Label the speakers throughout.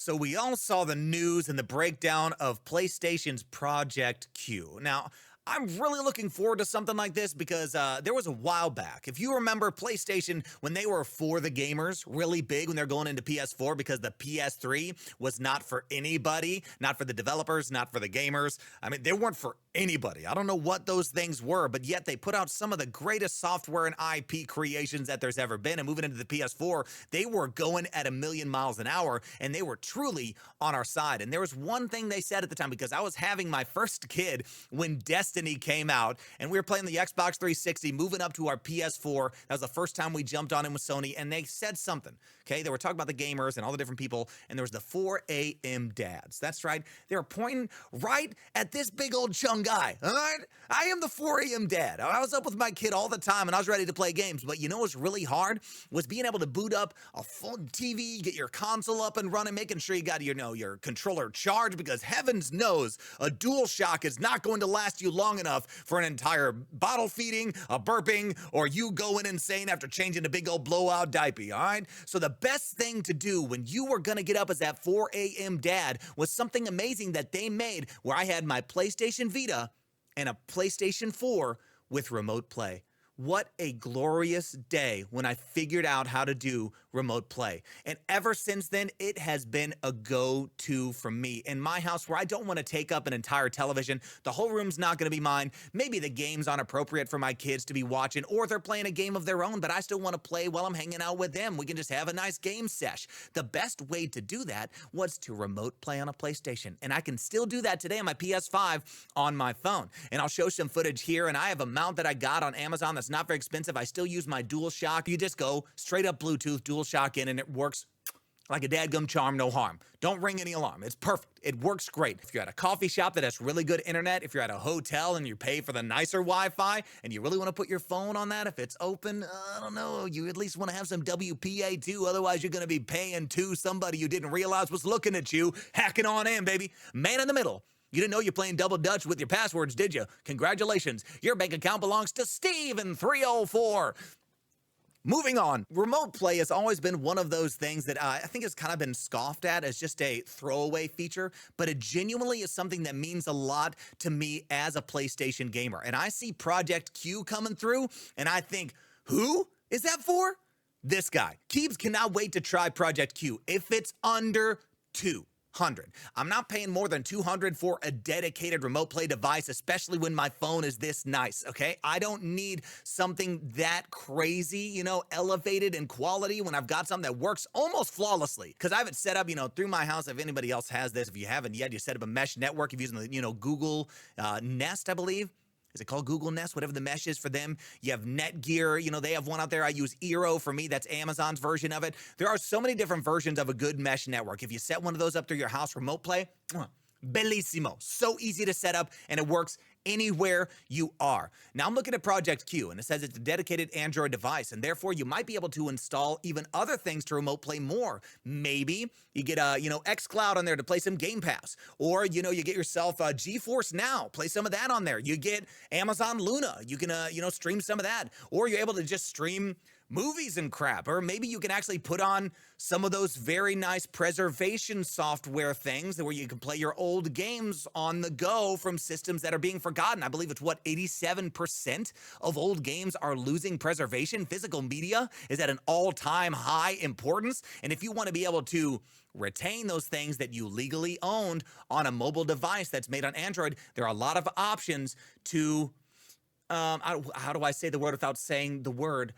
Speaker 1: So we all saw the news and the breakdown of PlayStation's Project Q. Now, I'm really looking forward to something like this because there was a while back. If you remember PlayStation, when they were for the gamers, really big when they're going into PS4 because the PS3 was not for anybody, not for the developers, not for the gamers. I mean, they weren't for anybody. I don't know what those things were, but yet they put out some of the greatest software and IP creations that there's ever been. And moving into the PS4, they were going at a million miles an hour, and they were truly on our side. And there was one thing they said at the time, because I was having my first kid when Destiny came out, and we were playing the Xbox 360, moving up to our PS4. That was the first time we jumped on it with Sony, and they said something. Okay, they were talking about the gamers and all the different people, and there was the 4 a.m. dads. That's right. They were pointing right at this big old chunk guy. All right? I am the 4 a.m. dad. I was up with my kid all the time, and I was ready to play games. But you know what's really hard? Was being able to boot up a full TV, get your console up and running, making sure you got your controller charged, because heavens knows a DualShock is not going to last you long enough for an entire bottle feeding, a burping, or you going insane after changing a big old blowout diaper, all right? So the best thing to do when you were gonna get up as that 4 a.m. dad was something amazing that they made, where I had my PlayStation Vita and a PlayStation 4 with remote play. What a glorious day when I figured out how to do remote play. And ever since then, it has been a go-to for me. In my house, where I don't want to take up an entire television, the whole room's not going to be mine. Maybe the game's inappropriate for my kids to be watching, or they're playing a game of their own, but I still want to play while I'm hanging out with them. We can just have a nice game sesh. The best way to do that was to remote play on a PlayStation. And I can still do that today on my PS5 on my phone. And I'll show some footage here, and I have a mount that I got on Amazon that's not very expensive. I still use my DualShock. You just go straight up Bluetooth DualShock in, and it works like a dadgum charm, no harm. Don't ring any alarm. It's perfect. It works great. If you're at a coffee shop that has really good internet, if you're at a hotel and you pay for the nicer Wi-Fi, and you really want to put your phone on that, if it's open, I don't know, you at least want to have some WPA too. Otherwise, you're going to be paying to somebody you didn't realize was looking at you, hacking on in, baby. Man in the middle. You didn't know you're playing double dutch with your passwords, did you? Congratulations. Your bank account belongs to Steve in 304. Moving on, remote play has always been one of those things that I think has kind of been scoffed at as just a throwaway feature, but it genuinely is something that means a lot to me as a PlayStation gamer. And I see Project Q coming through, and I think, who is that for? This guy. Keebs cannot wait to try Project Q if it's under 200. I'm not paying more than 200 for a dedicated remote play device, especially when my phone is this nice, okay? I don't need something that crazy, elevated in quality when I've got something that works almost flawlessly. Because I have it set up, through my house. If anybody else has this, if you haven't yet, you set up a mesh network. If you're using the, Google Nest, I believe. Is it called Google Nest? Whatever the mesh is for them. You have Netgear. They have one out there. I use Eero for me. That's Amazon's version of it. There are so many different versions of a good mesh network. If you set one of those up through your house remote play, bellissimo. So easy to set up, and it works anywhere you are. Now I'm looking at Project Q, and it says it's a dedicated Android device, and therefore you might be able to install even other things to remote play more. Maybe you get xCloud on there to play some Game Pass, or you get yourself GeForce Now, play some of that on there. You get Amazon Luna, you can stream some of that, or you're able to just stream movies and crap, or maybe you can actually put on some of those very nice preservation software things where you can play your old games on the go from systems that are being forgotten. I believe it's 87% of old games are losing preservation. Physical media is at an all-time high importance, and if you want to be able to retain those things that you legally owned on a mobile device that's made on Android, there are a lot of options to how do I say the word without saying the word?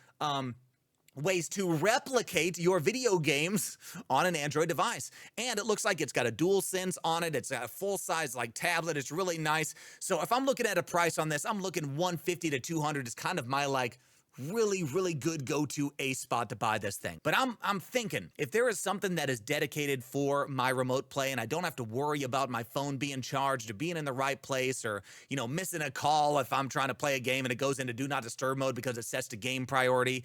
Speaker 1: Ways to replicate your video games on an Android device. And it looks like it's got a DualSense on it. It's a full-size tablet. It's really nice. So if I'm looking at a price on this, I'm looking 150 to 200 is kind of my really, really good go-to A spot to buy this thing. But I'm thinking, if there is something that is dedicated for my remote play and I don't have to worry about my phone being charged or being in the right place, or, missing a call if I'm trying to play a game and it goes into do not disturb mode because it sets to game priority.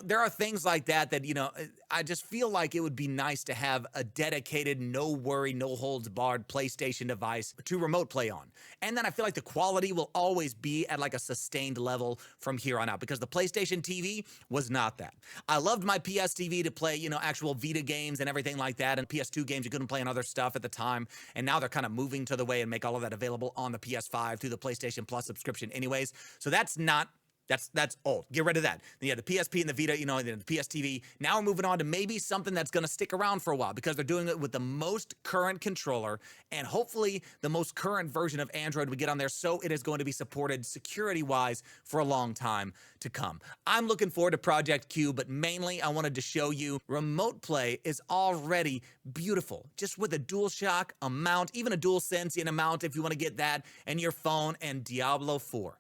Speaker 1: There are things like that I just feel like it would be nice to have a dedicated, no worry, no holds barred PlayStation device to remote play on. And then I feel like the quality will always be at a sustained level from here on out, because the PlayStation PlayStation TV was not that. I loved my PS TV to play, actual Vita games and everything like that, and PS2 games you couldn't play on other stuff at the time, and now they're kind of moving to the way and make all of that available on the PS5 through the PlayStation Plus subscription anyways. So that's old. Get rid of that. Then you have the PSP and the Vita, the PS TV. Now we're moving on to maybe something that's going to stick around for a while because they're doing it with the most current controller and hopefully the most current version of Android we get on there, so it is going to be supported security-wise for a long time to come. I'm looking forward to projectQ, but mainly I wanted to show you remote play is already beautiful. Just with a DualShock, a mount, even a DualSense in a mount if you want to get that, and your phone, and Diablo 4.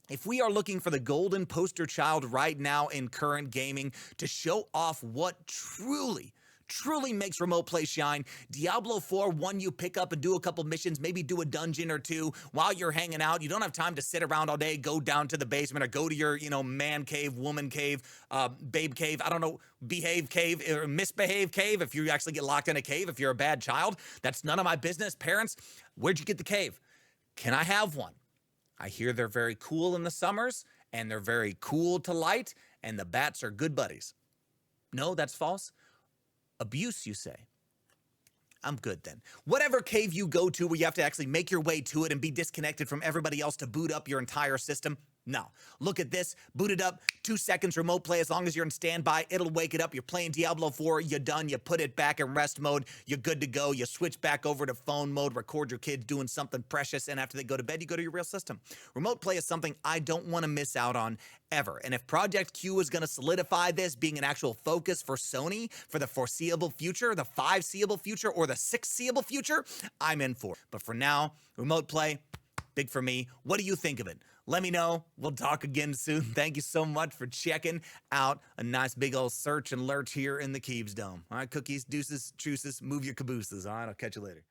Speaker 1: If we are looking for the golden poster child right now in current gaming to show off what truly makes remote play shine, Diablo 4, one you pick up and do a couple missions, maybe do a dungeon or two while you're hanging out. You don't have time to sit around all day, go down to the basement or go to your, man cave, woman cave, babe cave, I don't know, behave cave or misbehave cave if you actually get locked in a cave if you're a bad child. That's none of my business. Parents, where'd you get the cave? Can I have one? I hear they're very cool in the summers, and they're very cool to light, and the bats are good buddies. No, that's false. Abuse, you say. I'm good then. Whatever cave you go to where you have to actually make your way to it and be disconnected from everybody else to boot up your entire system, no. Look at this. Boot it up, 2 seconds remote play. As long as you're in standby, it'll wake it up. You're playing Diablo 4, you're done. You put it back in rest mode. You're good to go. You switch back over to phone mode, record your kids doing something precious, and after they go to bed, you go to your real system. Remote play is something I don't want to miss out on ever. And if projectQ is going to solidify this being an actual focus for Sony for the foreseeable future, the 5-seeable future, or the 6-seeable future, I'm in for it. But for now, remote play, big for me. What do you think of it? Let me know. We'll talk again soon. Thank you so much for checking out a nice big old search and lurch here in the Keeves Dome. All right, cookies, deuces, truces, move your cabooses. All right, I'll catch you later.